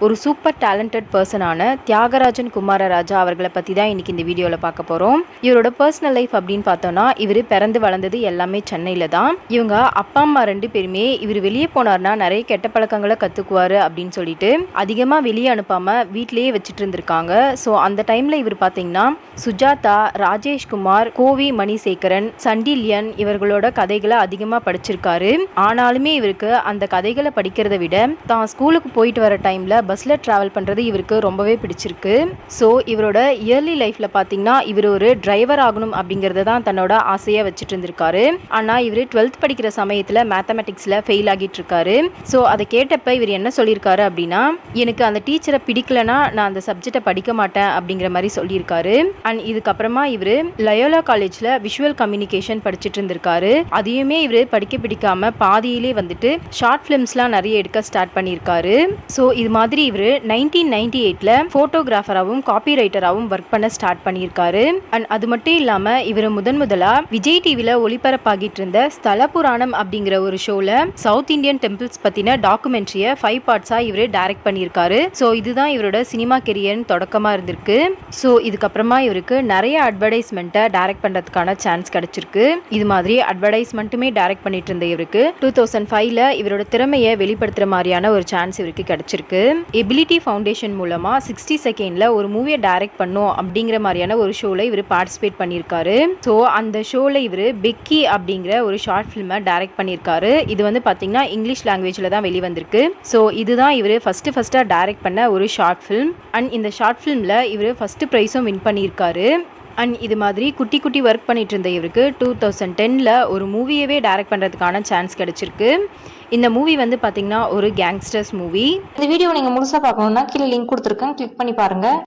ஒரு super talented பர்சனான Thiagarajan Kumararaja அவர்களை பற்றி தான் இன்றைக்கி இந்த வீடியோவில் பார்க்க போகிறோம். இவரோட பர்சனல் லைஃப் அப்படின்னு பார்த்தோன்னா, இவர் பிறந்து வளர்ந்தது எல்லாமே சென்னையில் தான். இவங்க அப்பா அம்மா 2 பேருமே இவர் வெளியே போனார்னா நிறைய கெட்ட பழக்கங்களை கற்றுக்குவார் அப்படின்னு சொல்லிட்டு அதிகமாக வெளியே அனுப்பாமல் வீட்டிலேயே வச்சுட்டு இருந்திருக்காங்க. ஸோ அந்த டைமில் இவர் பார்த்தீங்கன்னா சுஜாதா, ராஜேஷ்குமார், கோவி மணிசேகரன், சண்டில்யன் இவர்களோட கதைகளை அதிகமாக படிச்சிருக்காரு. ஆனாலுமே இவருக்கு அந்த கதைகளை படிக்கிறத விட தான் ஸ்கூலுக்கு போயிட்டு வர டைமில் பஸ்ஸில் ட்ராவல் பண்ணுறது இவருக்கு ரொம்பவே பிடிச்சிருக்கு. ஸோ இவரோட இயர்லி லைஃப்பில் பார்த்தீங்கன்னா இவர் ஒரு டிரைவர் ஆகணும் அப்படிங்கிறத தான் தன்னோட ஆசையாக வச்சுட்டு இருந்திருக்காரு. ஆனால் இவர் 12th படிக்கிற சமயத்தில் மேத்தமெட்டிக்ஸில் ஃபெயில் ஆகிட்டு இருக்காரு. ஸோ அதை கேட்டப்ப இவர் என்ன சொல்லியிருக்காரு அப்படின்னா, எனக்கு அந்த டீச்சரை பிடிக்கலனா நான் அந்த சப்ஜெக்டை படிக்க மாட்டேன் அப்படிங்கிற மாதிரி சொல்லியிருக்காரு. அண்ட் இதுக்கப்புறமா இவர் லயோலா காலேஜில் விஷுவல் கம்யூனிகேஷன் படிச்சுட்டு இருந்திருக்காரு. அதையுமே இவர் படிக்க பிடிக்காம பாதியிலே வந்துட்டு ஷார்ட் ஃபிலிம்ஸ்லாம் நிறைய எடுக்க ஸ்டார்ட் பண்ணியிருக்காரு. ஸோ இது மாதிரி இவர் 1998ல் ஃபோட்டோகிராஃபராகவும் காப்பி ரைட்டராகவும் ஒர்க் பண்ண ஸ்டார்ட் பண்ணியிருக்காரு. அண்ட் அது மட்டும் இல்லாமல் இவர் முதலாக விஜய் டிவியில் ஒளிபரப்பாகிட்டு இருந்த ஸ்தல புராணம் அப்படிங்கிற ஒரு ஷோவில் சவுத் இந்தியன் டெம்பிள்ஸ் பற்றின டாக்குமெண்ட்ரியை 5 பார்ட்ஸாக இவர் டைரக்ட் பண்ணியிருக்காரு. ஸோ இதுதான் இவரோட சினிமா கெரியரின் தொடக்கமாக இருந்திருக்கு. ஸோ இதுக்கப்புறமா இவருக்கு நிறைய அட்வர்டைஸ்மெண்ட்டை டைரக்ட் பண்ணுறதுக்கான சான்ஸ் கிடைச்சிருக்கு. இது மாதிரி அட்வர்டைஸ்மெண்ட்டுமே டைரக்ட் பண்ணிட்டு இருந்த இவருக்கு 2005ல் இவரோட திறமையை வெளிப்படுத்துகிற மாதிரியான ஒரு சான்ஸ் இவருக்கு கிடைச்சிருக்கு. எபிலிட்டி ஃபவுண்டேஷன் மூலமாக 60 செகண்டில் ஒரு மூவியை டைரக்ட் பண்ணும் அப்படிங்கிற மாதிரியான ஒரு ஷோவில் இவர் பார்ட்டிசிபேட் பண்ணியிருக்காரு. ஸோ அந்த ஷோவில் இவர் பெக்கி அப்படிங்கிற ஒரு ஷார்ட் ஃபிலிமை டைரக்ட் பண்ணியிருக்காரு. இது வந்து பார்த்தீங்கன்னா இங்கிலீஷ் லாங்குவேஜில் தான் வெளிவந்திருக்கு. ஸோ இதுதான் இவர் ஃபஸ்ட்டாக டைரக்ட் பண்ண ஒரு ஷார்ட் ஃபிலிம். அண்ட் இந்த ஷார்ட் ஃபிலிமில் இவர் ஃபஸ்ட்டு ப்ரைஸும் வின் பண்ணியிருக்காரு. அண்ட் இது மாதிரி குட்டி குட்டி ஒர்க் பண்ணிட்டு இருந்த இவருக்கு 2010ல் ஒரு மூவியவே டைரக்ட் பண்ணுறதுக்கான சான்ஸ் கிடைச்சிருக்கு. இந்த மூவி வந்து பார்த்தீங்கன்னா ஒரு கேங்ஸ்டர்ஸ் மூவி. இந்த வீடியோ நீங்கள் முழுசாக பார்க்கணுன்னா கீழே லிங்க் கொடுத்துருக்கேன், கிளிக் பண்ணி பாருங்கள்.